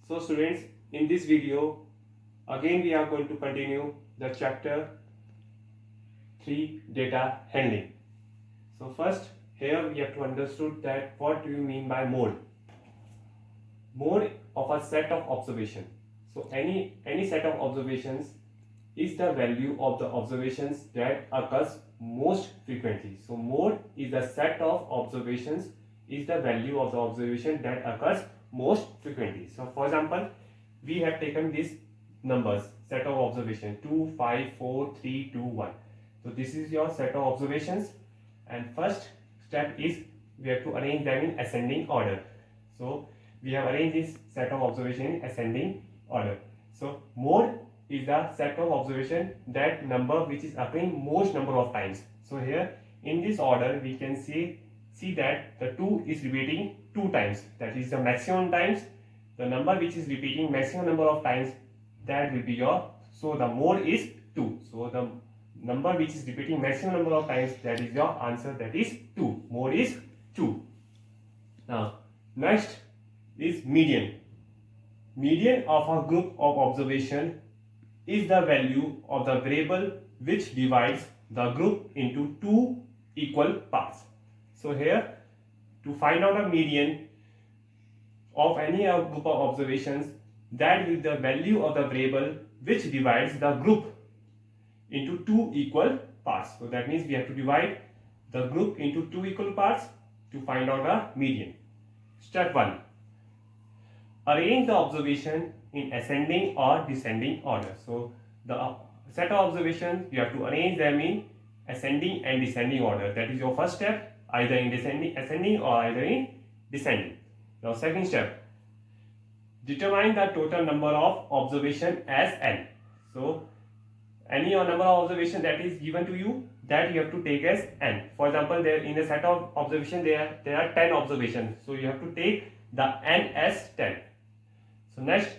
So students, in this video, again we are going to continue the chapter 3 data handling. So first, here we have to understood that what do you mean by mode? Mode of a set of observation. So any set of observations is the value of the observations that occurs most frequently. So mode is the set of observations is the value of the observation that occurs most frequently. So for example, we have taken these numbers, set of observation 2, 5, 4, 3, 2, 1. So this is your set of observations, and first step is we have to arrange them in ascending order. So we have arranged this set of observation in ascending order. So mode is the set of observation that number which is occurring most number of times. So here in this order we can see that the 2 is repeating 2 times, that is the maximum times. The number which is repeating maximum number of times, that will be your, so the mode is 2. So the number which is repeating maximum number of times, that is your answer, that is 2. Mode is 2. Now next is median. Median of a group of observation is the value of the variable which divides the group into two equal parts. So here, to find out a median of any group of observations, that is the value of the variable which divides the group into two equal parts. So that means we have to divide the group into two equal parts to find out a median. Step 1. Arrange the observation in ascending or descending order. So the set of observations, you have to arrange them in ascending and descending order. That is your first step, either in ascending or either in descending. Now second step, determine the total number of observation as n. So any number of observation that is given to you, that you have to take as n. For example, there in a set of observation there are 10 observations. So you have to take the n as 10. So next,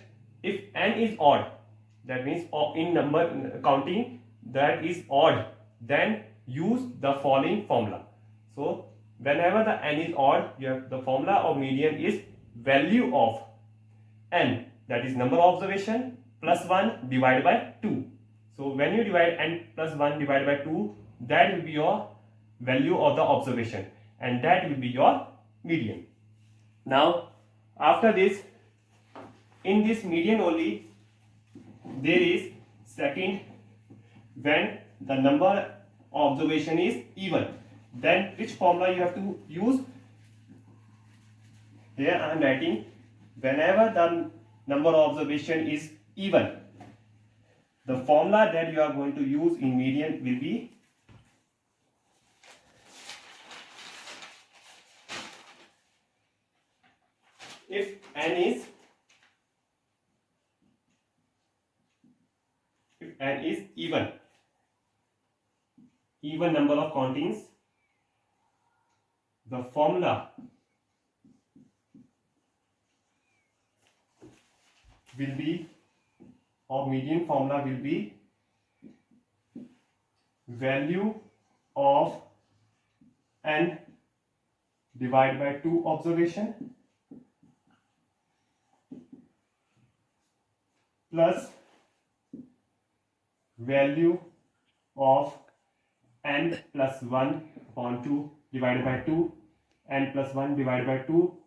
if n is odd, that means in number counting that is odd, then use the following formula. So whenever the n is odd, you have the formula of median is value of n, that is number of observation, plus 1 divided by 2. So when you divide n plus 1 divided by 2, that will be your value of the observation, and that will be your median. Now after this, in this median only, there is second, when the number of observation is even, then which formula you have to use? Here I am writing, whenever the number of observation is even, the formula that you are going to use in median will be if n is even number of countings, the formula will be, or median formula will be, value of n divided by 2 observation plus value of n plus 1 upon 2 divided by 2, n plus 1 divided by 2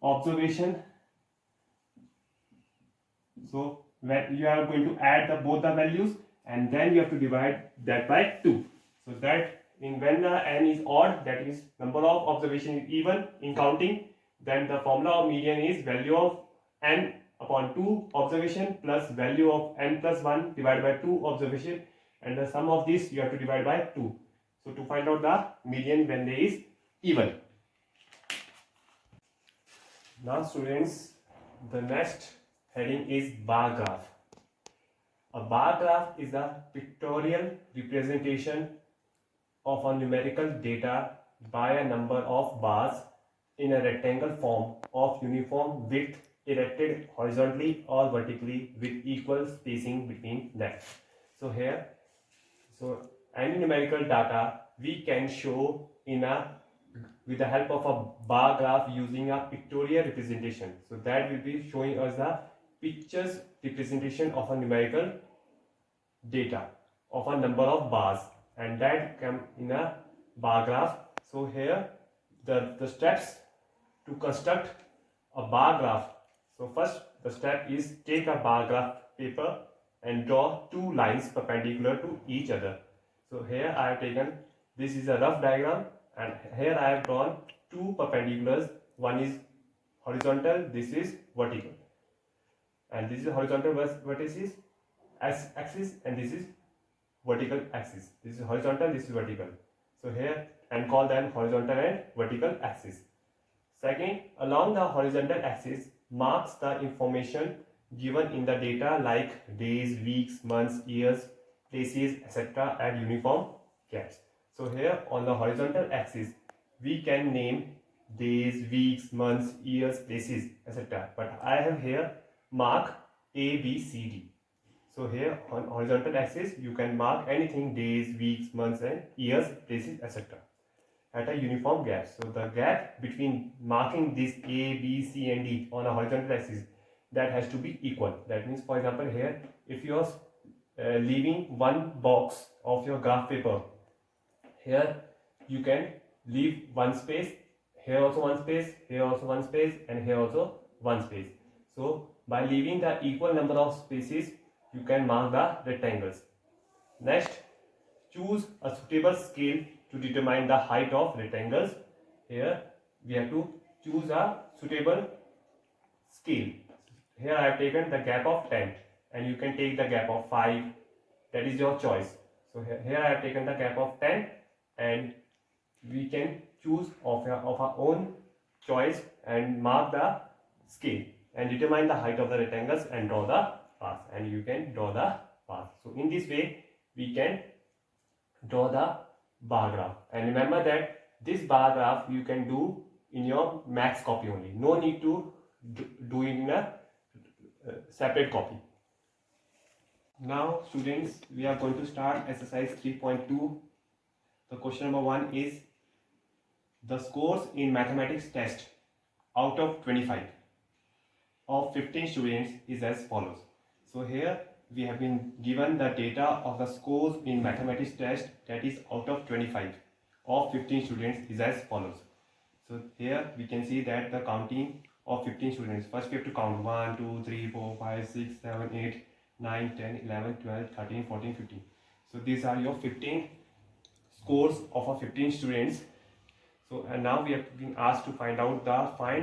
observation. So when you are going to add both the values, and then you have to divide that by 2. So that when n is odd, that is number of observation is even in counting, then the formula of median is value of n upon 2 observation plus value of n plus 1 divided by 2 observation, and the sum of this you have to divide by 2. So to find out the median when there is even. Now students, the next heading is bar graph. A bar graph is a pictorial representation of a numerical data by a number of bars in a rectangle form of uniform width, erected horizontally or vertically with equal spacing between them. So here, so any numerical data we can show with the help of a bar graph using a pictorial representation. So that will be showing us the pictures representation of a numerical data of a number of bars, and that come in a bar graph. So here the steps to construct a bar graph. So first the step is take a bar graph paper and draw two lines perpendicular to each other. So here I have taken, this is a rough diagram, and here I have drawn two perpendiculars. One is horizontal, this is vertical, and this is horizontal vertices axis, and this is vertical axis. This is horizontal, this is vertical. So here, and call them horizontal and vertical axis. Second, along the horizontal axis marks the information given in the data like days, weeks, months, years, places, etc. at uniform gaps. So here on the horizontal axis we can name days, weeks, months, years, places, etc. But I have here mark A, B, C, D. So here on horizontal axis you can mark anything, days, weeks, months and years, places, etc. at a uniform gap. So the gap between marking this A, B, C and D on a horizontal axis, that has to be equal. That means, for example, here if you are leaving one box of your graph paper, here you can leave one space, here also one space, here also one space and here also one space. So by leaving the equal number of spaces you can mark the rectangles. Next, choose a suitable scale to determine the height of rectangles. Here we have to choose a suitable scale. Here I have taken the gap of 10 and you can take the gap of 5, that is your choice. So here I have taken the gap of 10 and we can choose of our own choice and mark the scale and determine the height of the rectangles and draw the path, and you can draw the path. So in this way we can draw the bar graph, and remember that this bar graph you can do in your max copy only, no need to do it in a separate copy. Now students, we are going to start exercise 3.2. The question number 1 is the scores in mathematics test out of 25 of 15 students is as follows. So here we have been given the data of the scores in mathematics test, that is out of 25 of 15 students is as follows. So here we can see that the counting of 15 students, first we have to count 1, 2, 3, 4, 5, 6, 7, 8, 9, 10, 11, 12, 13, 14, 15. So these are your 15 scores of a 15 students. So and now we have been asked to find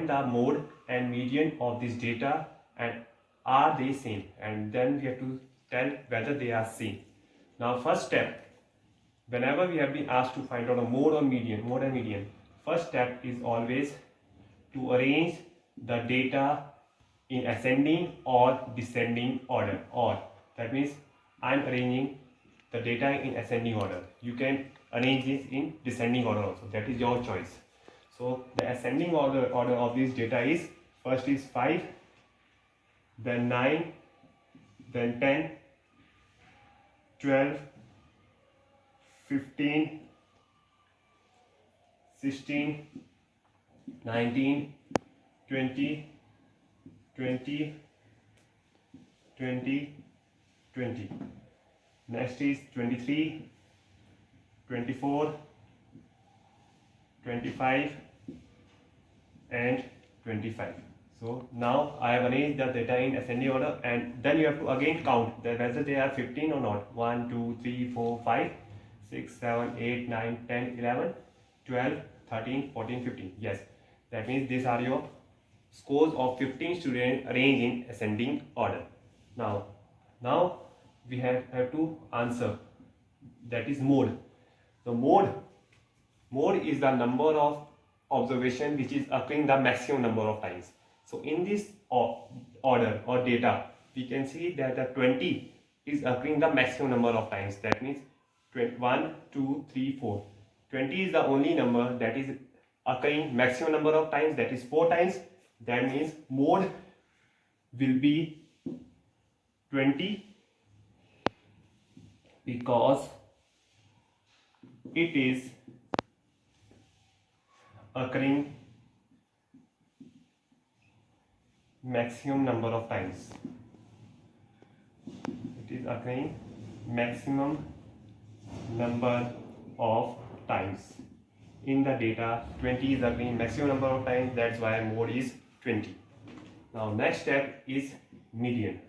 the mode and median of this data, and are they same, and then we have to tell whether they are same. Now first step, whenever we have been asked to find out a mode and median, first step is always to arrange the data in ascending or descending order. Or that means I am arranging the data in ascending order. You can arrange this in descending order also, that is your choice. So the ascending order of this data is, first is 5, then 9, then 10, 12, 15, 16, 19, 20, 20, 20, 20. Next is 23, 24, 25 and 25. So now I have arranged the data in ascending order, and then you have to again count whether they are 15 or not. 1, 2, 3, 4, 5, 6, 7, 8, 9, 10, 11, 12, 13, 14, 15. Yes, that means these are your scores of 15 students arranged in ascending order. Now we have to answer, that is mode. The mode is the number of observation which is occurring the maximum number of times. So in this order or data, we can see that the 20 is occurring the maximum number of times. That means 1, 2, 3, 4. 20 is the only number that is occurring maximum number of times, that is 4 times. That means mode will be 20 because it is occurring maximum number of times. It is occurring maximum number of times. In the data, 20 is occurring maximum number of times, that's why mode is 20. Now next step is median.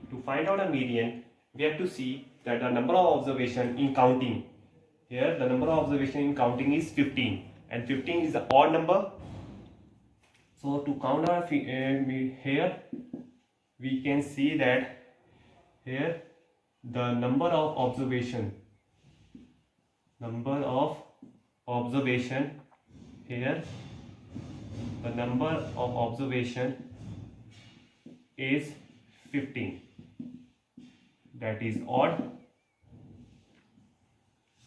To find out a median, we have to see that the number of observation in counting. Here the number of observation in counting is 15 and 15 is the odd number. So to count our here we can see that here the number of observation here the number of observation is 15, that is odd.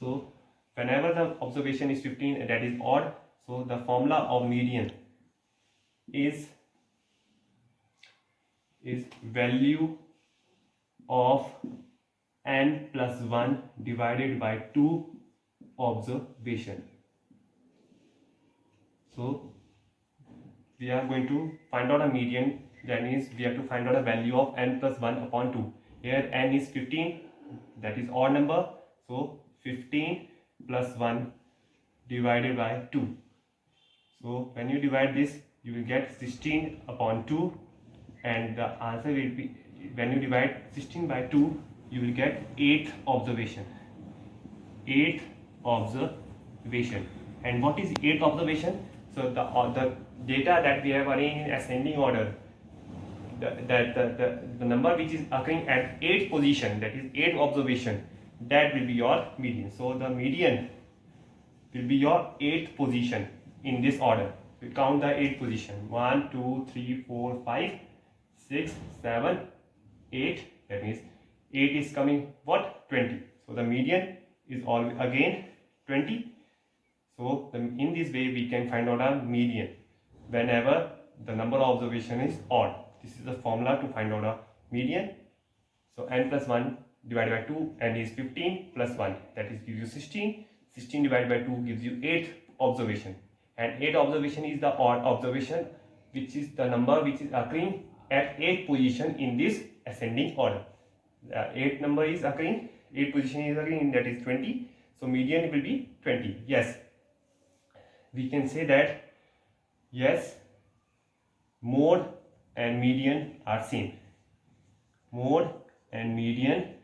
So whenever the observation is 15, that is odd. So the formula of median is value of n plus 1 divided by 2 observation. So we are going to find out a median, that means we have to find out a value of n plus 1 upon 2. Here n is 15, that is odd number, so 15 plus 1 divided by 2. So when you divide this, you will get 16 upon 2, and the answer will be, when you divide 16 by 2, you will get 8 observation. 8 observation. And what is 8 observation? So the data that we have arranged in ascending order, the number which is occurring at 8th position, that is 8 observation, that will be your median. So the median will be your 8th position in this order. We count the 8th position: 1, 2, 3, 4, 5, 6, 7, 8. That means 8 is coming what? 20. So the median is all again 20. So in this way we can find out a median whenever the number of observation is odd. This is the formula to find out a median. So n plus 1 divided by 2, n is 15 plus 1, that is gives you 16. 16 divided by 2 gives you 8 observation, and 8 observation is the odd observation, which is the number which is occurring at 8th position in this ascending order. The 8th number is occurring, 8th position is occurring, that is 20. So median will be 20. Yes, we can say that yes, mode and median are same. Mode and median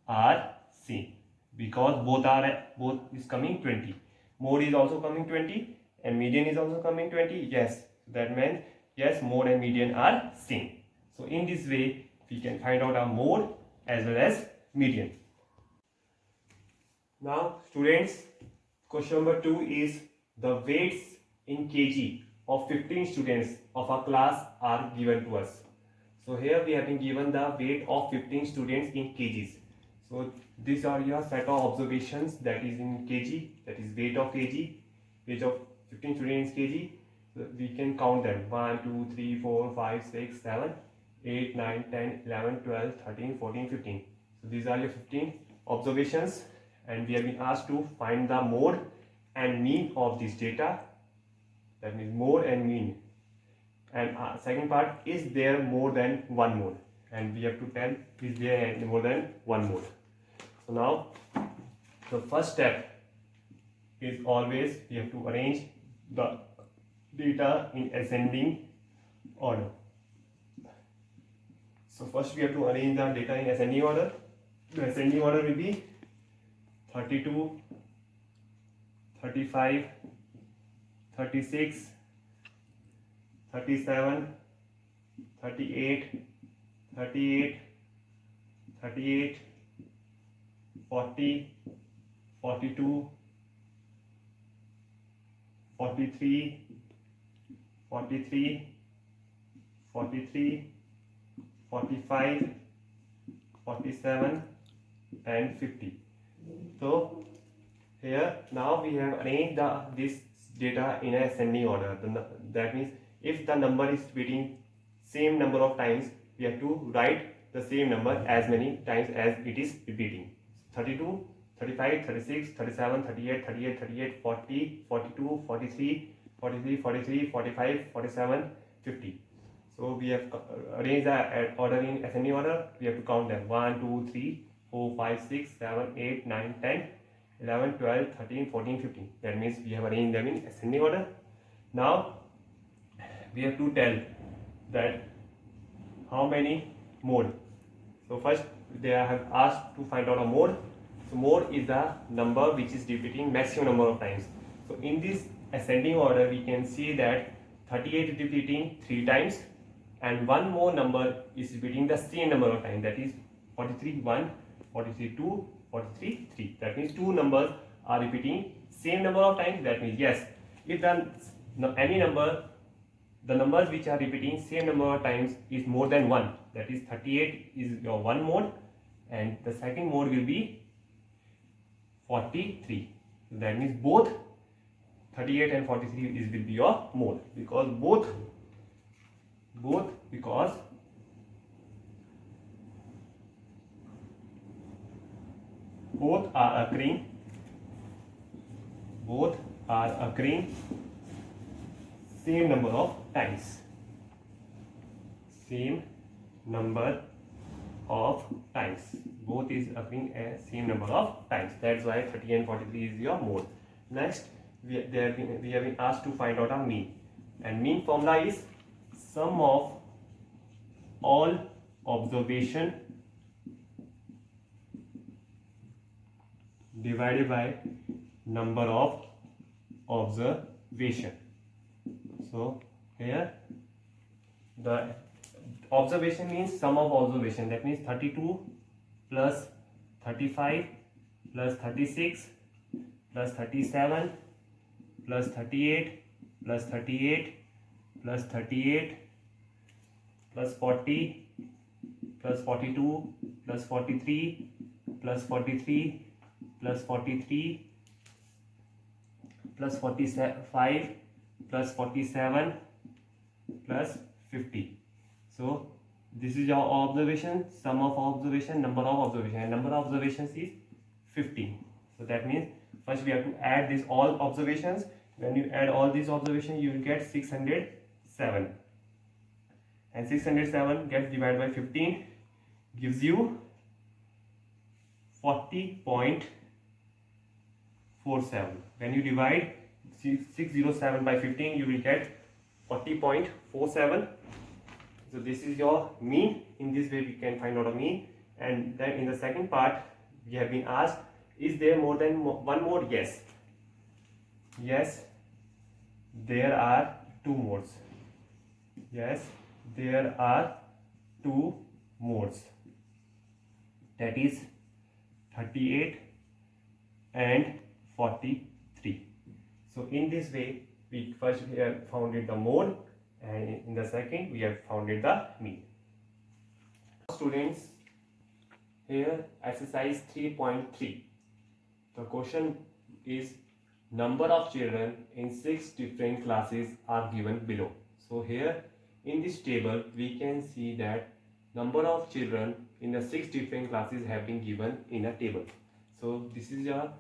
are same because both is coming 20. Mode is also coming 20 and median is also coming 20. Yes, that means yes, mode and median are same. So in this way we can find out a mode as well as median. Now students, question number 2 is the weights in kg of 15 students of a class are given to us. So here we have been given the weight of 15 students in kgs. So these are your set of observations that is in kg, that is weight of kg, weight of 15 students kg. So we can count them: 1, 2, 3, 4, 5, 6, 7, 8, 9, 10, 11, 12, 13, 14, 15. So these are your 15 observations, and we have been asked to find the mode and mean of this data. That means mode and mean. And second part, is there more than one mode? And we have to tell, is there more than one mode? So now the first step is always we have to arrange the data in ascending order. So first we have to arrange the data in ascending order. The ascending order will be 32, 35, 36, 37, 38, 38, 38, 40, 42, 43, 43, 43, 45, 47 and 50. So here now we have arranged this data in ascending order. That means if the number is repeating same number of times, we have to write the same number as many times as it is repeating. 32, 35, 36, 37, 38, 38, 38, 40, 42, 43, 43, 43, 45, 47, 50. So we have arranged the order in ascending order. We have to count them 1, 2, 3, 4, 5, 6, 7, 8, 9, 10, 11, 12, 13, 14, 15. That means we have arranged them in ascending order. Now we have to tell that how many mode. So first they have asked to find out a mode. So mode is the number which is repeating maximum number of times. So in this ascending order we can see that 38 is repeating 3 times and one more number is repeating the same number of times, that is 43 1, 43 2, 43 3. That means two numbers are repeating same number of times. That means yes, if any number, the numbers which are repeating same number of times is more than 1, that is 38 is your one mode and the second mode will be 43. That means both 38 and 43 will be your mode, because both are occurring same number of times. Both is occurring a same number of times. That's why 30 and 43 is your mode. Next, we have been asked to find out a mean, and mean formula is sum of all observation divided by number of observation. So here the observation means sum of observation, that means 32 plus 35 plus 36 plus 37 plus 38 plus 38 plus 38 plus 40 plus 42 plus 43 plus 43 plus 43 plus 45 plus 47 plus 50. So this is your observation, sum of observation, number of observation, and number of observations is 15. So that means first we have to add these all observations. When you add all these observations, you will get 607, and 607 gets divided by 15 gives you 40.47. When you divide 607 by 15, you will get 40.47. So this is your mean. In this way we can find out a mean. And then in the second part we have been asked, is there more than one mode? Yes, there are two modes. That is 38 and 43. So in this way we first have founded the mode, and in the second we have founded the mean. Students, here exercise 3.3. The question is number of children in 6 different classes are given below. So here in this table we can see that number of children in the 6 different classes have been given in a table. So this is a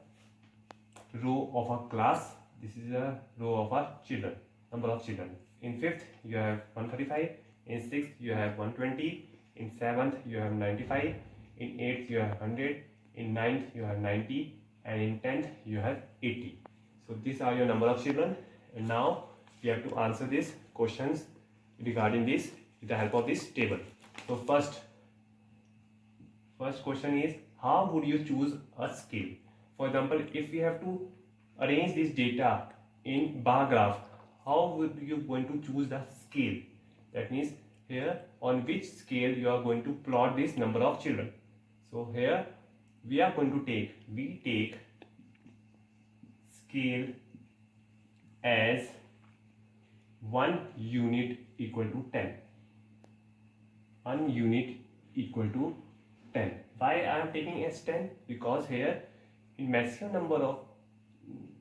row of a class, this is a row of a children, number of children. In 5th you have 135, in 6th you have 120, in 7th you have 95, in 8th you have 100, in 9th you have 90, and in 10th you have 80. So these are your number of children, and now we have to answer these questions regarding this with the help of this table. So first question is, how would you choose a scale? For example, if we have to arrange this data in bar graph, how would you going to choose the scale? That means here on which scale you are going to plot this number of children. So here we are going to take scale as 1 unit equal to 10. 1 unit equal to 10. Why I am taking as 10? Because here in maximum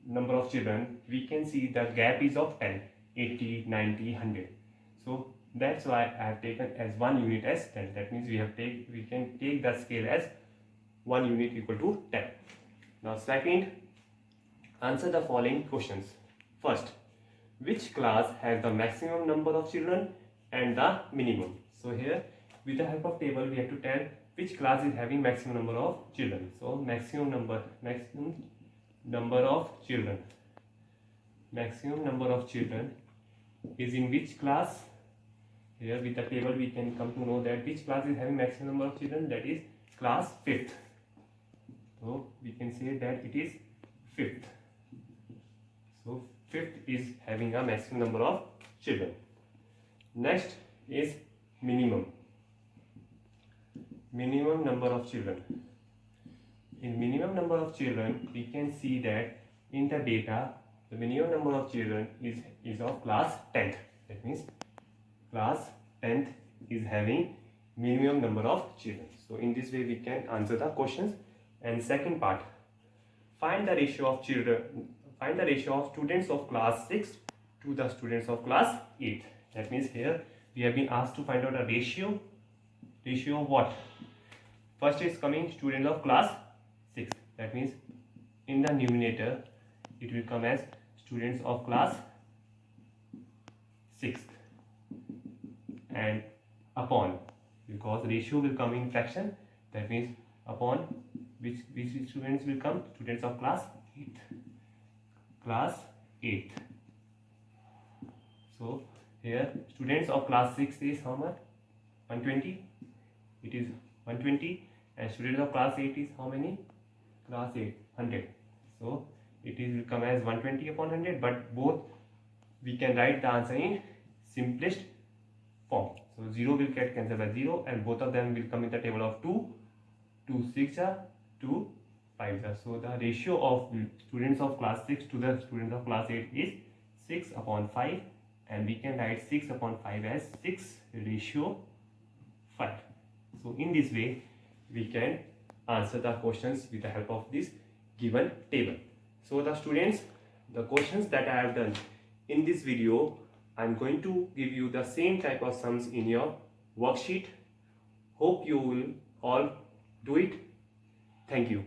number of children we can see the gap is of 10, 80, 90, 100. So that's why I have taken as 1 unit as 10. That means we can take the scale as 1 unit equal to 10. Now second, answer the following questions. First, which class has the maximum number of children and the minimum. So here with the help of table we have to tell which class is having maximum number of children. So maximum number of children is in which class. Here with the table we can come to know that which class is having maximum number of children, that is class 5th. So we can say that it is 5th. So 5th is having a maximum number of children. Next is minimum number of children. In minimum number of children we can see that in the data the minimum number of children is of class 10th. That means class 10th is having minimum number of children. So in this way we can answer the questions. And second part, find the ratio of students of class 6 to the students of class 8. That means here we have been asked to find out a ratio of what? First is coming students of class 6. That means in the numerator it will come as students of class 6th, and upon, because ratio will come in fraction, that means upon which students will come? Students of class 8th. So here students of class 6 is how much? 120. It is 120. And students of class 8 is how many? Class 8, 100. So it will come as 120 upon 100, but both we can write the answer in simplest form. So 0 will get cancelled by 0, and both of them will come in the table of 2. 2 6 are 2 5 are. So the ratio of students of class 6 to the students of class 8 is 6 upon 5, and we can write 6 upon 5 as 6:5. So in this way we can answer the questions with the help of this given table. So the students, the questions that I have done in this video, I am going to give you the same type of sums in your worksheet. Hope you will all do it. Thank you.